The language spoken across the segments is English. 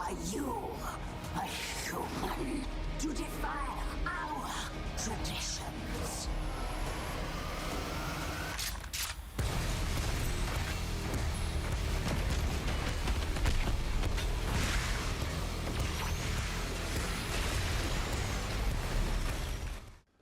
Are you a human to defy our traditions?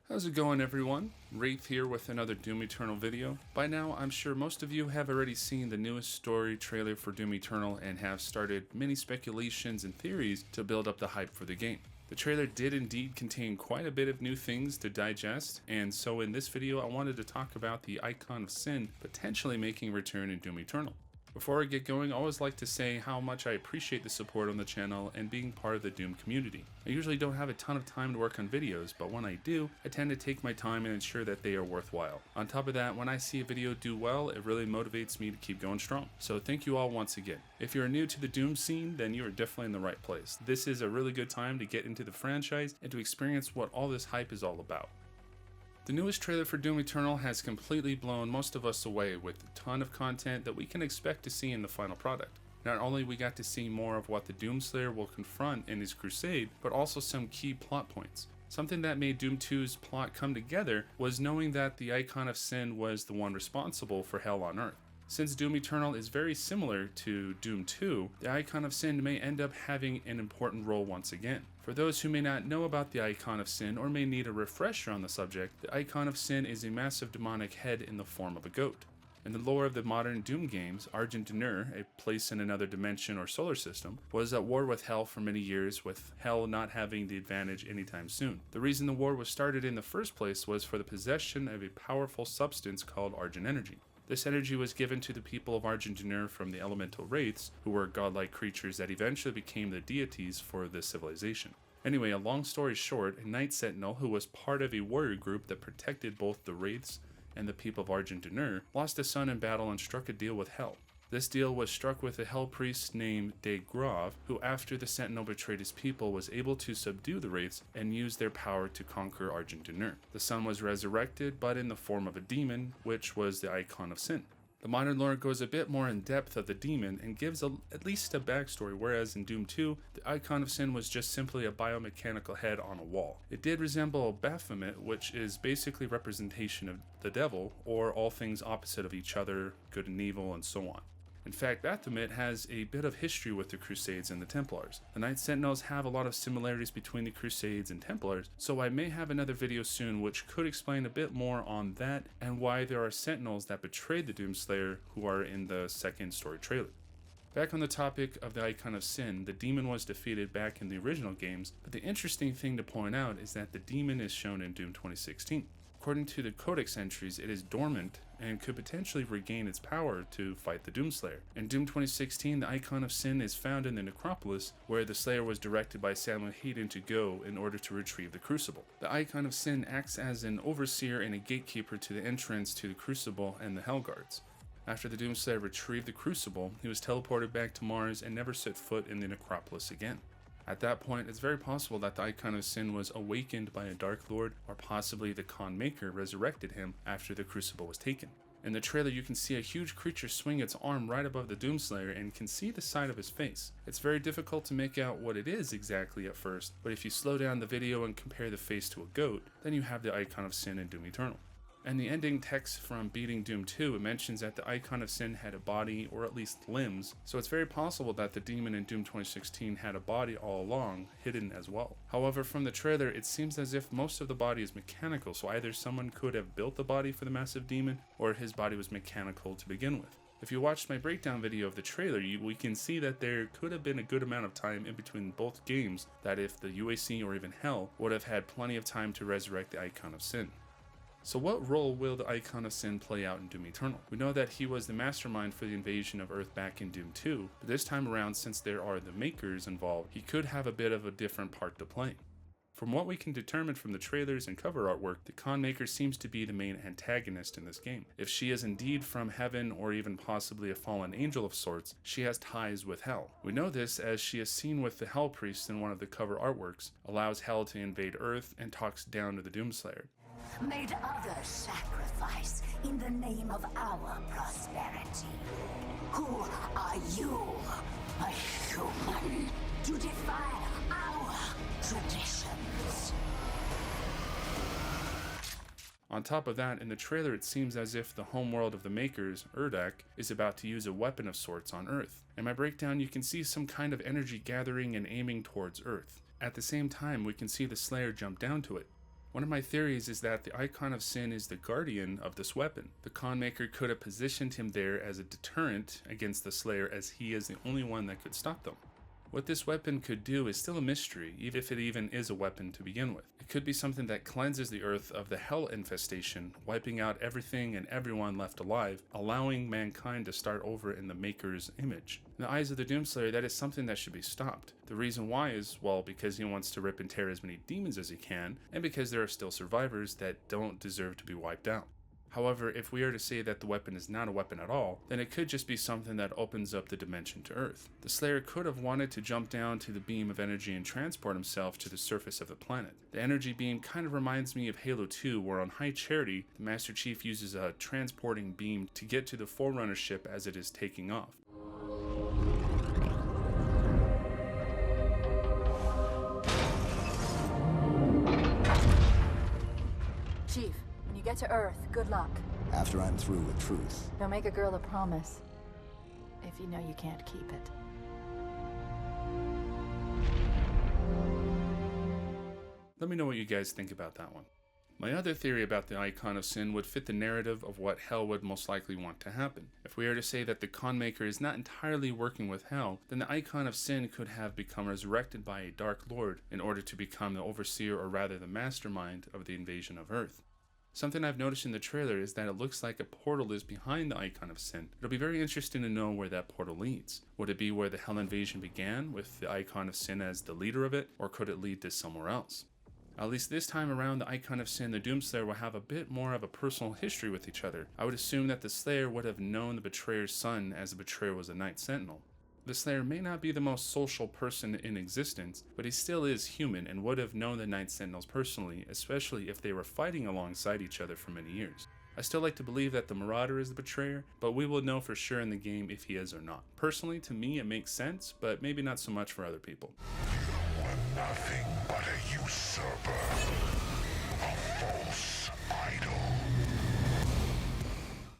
How's it going, everyone? Wraith here with another Doom Eternal video. By now, I'm sure most of you have already seen the newest story trailer for Doom Eternal and have started many speculations and theories to build up the hype for the game. The trailer did indeed contain quite a bit of new things to digest, and so in this video I wanted to talk about the Icon of Sin potentially making a return in Doom Eternal. Before I get going, I always like to say how much I appreciate the support on the channel and being part of the Doom community. I usually don't have a ton of time to work on videos, but when I do, I tend to take my time and ensure that they are worthwhile. On top of that, when I see a video do well, it really motivates me to keep going strong. So thank you all once again. If you're new to the Doom scene, then you are definitely in the right place. This is a really good time to get into the franchise and to experience what all this hype is all about. The newest trailer for Doom Eternal has completely blown most of us away with a ton of content that we can expect to see in the final product. Not only we got to see more of what the Doomslayer will confront in his crusade, but also some key plot points. Something that made Doom 2's plot come together was knowing that the Icon of Sin was the one responsible for Hell on Earth. Since Doom Eternal is very similar to Doom 2, the Icon of Sin may end up having an important role once again. For those who may not know about the Icon of Sin or may need a refresher on the subject, the Icon of Sin is a massive demonic head in the form of a goat. In the lore of the modern Doom games, RipNtear, a place in another dimension or solar system, was at war with Hell for many years, with Hell not having the advantage anytime soon. The reason the war was started in the first place was for the possession of a powerful substance called Argent Energy. This energy was given to the people of RipNtear from the elemental wraiths, who were godlike creatures that eventually became the deities for this civilization. Anyway, a long story short, a Night Sentinel who was part of a warrior group that protected both the wraiths and the people of RipNtear lost a son in battle and struck a deal with Hell. This deal was struck with a Hell priest named De Grave, who after the Sentinel betrayed his people was able to subdue the wraiths and use their power to conquer RipNtear. The son was resurrected, but in the form of a demon, which was the Icon of Sin. The modern lore goes a bit more in depth of the demon and gives at least a backstory, whereas in Doom 2, the Icon of Sin was just simply a biomechanical head on a wall. It did resemble Baphomet, which is basically representation of the devil, or all things opposite of each other, good and evil, and so on. In fact, Baphomet has a bit of history with the Crusades and the Templars. The Night Sentinels have a lot of similarities between the Crusades and Templars, so I may have another video soon which could explain a bit more on that and why there are Sentinels that betrayed the Doomslayer who are in the second story trailer. Back on the topic of the Icon of Sin, the demon was defeated back in the original games, but the interesting thing to point out is that the demon is shown in Doom 2016. According to the Codex entries, it is dormant and could potentially regain its power to fight the Doomslayer. In Doom 2016, the Icon of Sin is found in the Necropolis, where the Slayer was directed by Samuel Hayden to go in order to retrieve the Crucible. The Icon of Sin acts as an overseer and a gatekeeper to the entrance to the Crucible and the Hellguards. After the Doomslayer retrieved the Crucible, he was teleported back to Mars and never set foot in the Necropolis again. At that point, it's very possible that the Icon of Sin was awakened by a Dark Lord, or possibly the Khan Maker resurrected him after the Crucible was taken. In the trailer, you can see a huge creature swing its arm right above the Doomslayer and can see the side of his face. It's very difficult to make out what it is exactly at first, but if you slow down the video and compare the face to a goat, then you have the Icon of Sin in Doom Eternal. And the ending text from Beating Doom 2, it mentions that the Icon of Sin had a body, or at least limbs, so it's very possible that the demon in Doom 2016 had a body all along, hidden as well. However, from the trailer, it seems as if most of the body is mechanical, so either someone could have built the body for the massive demon, or his body was mechanical to begin with. If you watched my breakdown video of the trailer, we can see that there could have been a good amount of time in between both games, that if the UAC or even Hell would have had plenty of time to resurrect the Icon of Sin. So what role will the Icon of Sin play out in Doom Eternal? We know that he was the mastermind for the invasion of Earth back in Doom 2, but this time around, since there are the Makers involved, he could have a bit of a different part to play. From what we can determine from the trailers and cover artwork, the Khan Maker seems to be the main antagonist in this game. If she is indeed from heaven or even possibly a fallen angel of sorts, she has ties with Hell. We know this as she is seen with the Hell Priest in one of the cover artworks, allows Hell to invade Earth, and talks down to the Doomslayer. Made others sacrifice in the name of our prosperity. Who are you? A human to defy our traditions. On top of that, in the trailer it seems as if the homeworld of the makers, Urdak, is about to use a weapon of sorts on Earth. In my breakdown you can see some kind of energy gathering and aiming towards Earth. At the same time we can see the Slayer jump down to it. One of my theories is that the Icon of Sin is the guardian of this weapon. The con maker could have positioned him there as a deterrent against the Slayer, as he is the only one that could stop them. What this weapon could do is still a mystery, even if it even is a weapon to begin with. It could be something that cleanses the Earth of the Hell infestation, wiping out everything and everyone left alive, allowing mankind to start over in the Maker's image. In the eyes of the Doomslayer, that is something that should be stopped. The reason why is, well, because he wants to rip and tear as many demons as he can, and because there are still survivors that don't deserve to be wiped out. However, if we are to say that the weapon is not a weapon at all, then it could just be something that opens up the dimension to Earth. The Slayer could have wanted to jump down to the beam of energy and transport himself to the surface of the planet. The energy beam kind of reminds me of Halo 2, where on High Charity, the Master Chief uses a transporting beam to get to the Forerunner ship as it is taking off. Chief, when you get to Earth, good luck. After I'm through with truth. Don't make a girl a promise if you know you can't keep it. Let me know what you guys think about that one. My other theory about the Icon of Sin would fit the narrative of what Hell would most likely want to happen. If we are to say that the con maker is not entirely working with Hell, then the Icon of Sin could have become resurrected by a Dark Lord in order to become the overseer, or rather the mastermind, of the invasion of Earth. Something I've noticed in the trailer is that it looks like a portal is behind the Icon of Sin. It'll be very interesting to know where that portal leads. Would it be where the Hell invasion began, with the Icon of Sin as the leader of it, or could it lead to somewhere else? At least this time around, the Icon of Sin and the Doomslayer will have a bit more of a personal history with each other. I would assume that the Slayer would have known the Betrayer's son, as the Betrayer was a Night Sentinel. The Slayer may not be the most social person in existence, but he still is human and would have known the Night Sentinels personally, especially if they were fighting alongside each other for many years. I still like to believe that the Marauder is the Betrayer, but we will know for sure in the game if he is or not. Personally, to me it makes sense, but maybe not so much for other people. You are nothing but a usurper, a false idol.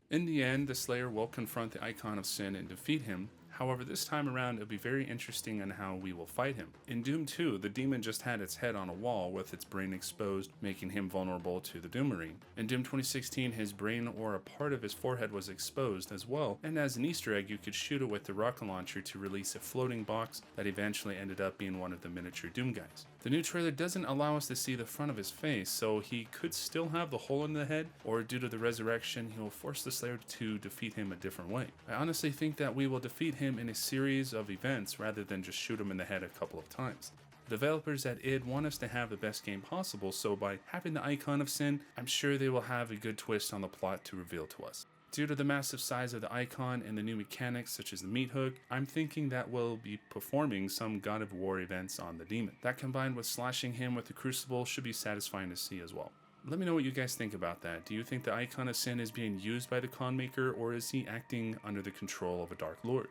In the end, the Slayer will confront the Icon of Sin and defeat him. However, this time around it'll be very interesting on how we will fight him. In Doom 2, the demon just had its head on a wall with its brain exposed, making him vulnerable to the Doom Marine. In Doom 2016, his brain or a part of his forehead was exposed as well, and as an Easter egg you could shoot it with the rocket launcher to release a floating box that eventually ended up being one of the miniature Doom guys. The new trailer doesn't allow us to see the front of his face, so he could still have the hole in the head, or due to the resurrection he will force the Slayer to defeat him a different way. I honestly think that we will defeat him in a series of events rather than just shoot him in the head a couple of times. The developers at id want us to have the best game possible, so by having the Icon of Sin, I'm sure they will have a good twist on the plot to reveal to us. Due to the massive size of the icon and the new mechanics such as the meat hook, I'm thinking that we'll be performing some God of War events on the demon. That combined with slashing him with the crucible should be satisfying to see as well. Let me know what you guys think about that. Do you think the Icon of Sin is being used by the con maker, or is he acting under the control of a Dark Lord?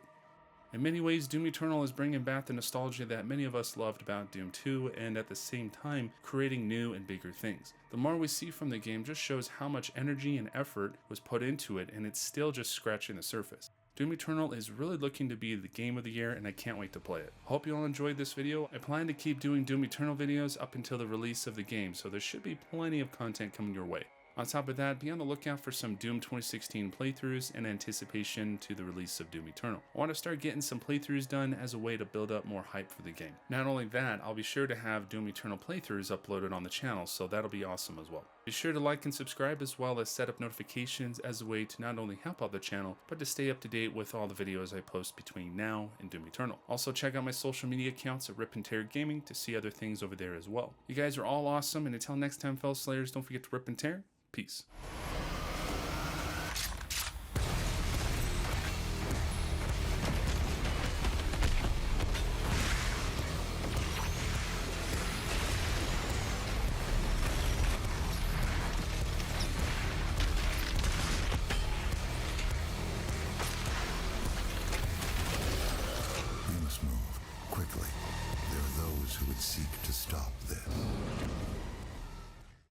In many ways, Doom Eternal is bringing back the nostalgia that many of us loved about Doom 2, and at the same time creating new and bigger things. The more we see from the game just shows how much energy and effort was put into it, and it's still just scratching the surface. Doom Eternal is really looking to be the game of the year, and I can't wait to play it. Hope you all enjoyed this video. I plan to keep doing Doom Eternal videos up until the release of the game, so there should be plenty of content coming your way. On top of that, be on the lookout for some Doom 2016 playthroughs in anticipation to the release of Doom Eternal. I want to start getting some playthroughs done as a way to build up more hype for the game. Not only that, I'll be sure to have Doom Eternal playthroughs uploaded on the channel, so that'll be awesome as well. Be sure to like and subscribe, as well as set up notifications as a way to not only help out the channel, but to stay up to date with all the videos I post between now and Doom Eternal. Also check out my social media accounts at RipNtear Gaming to see other things over there as well. You guys are all awesome, and until next time, fellow Slayers, don't forget to rip and tear. Peace. We must move quickly. those who would seek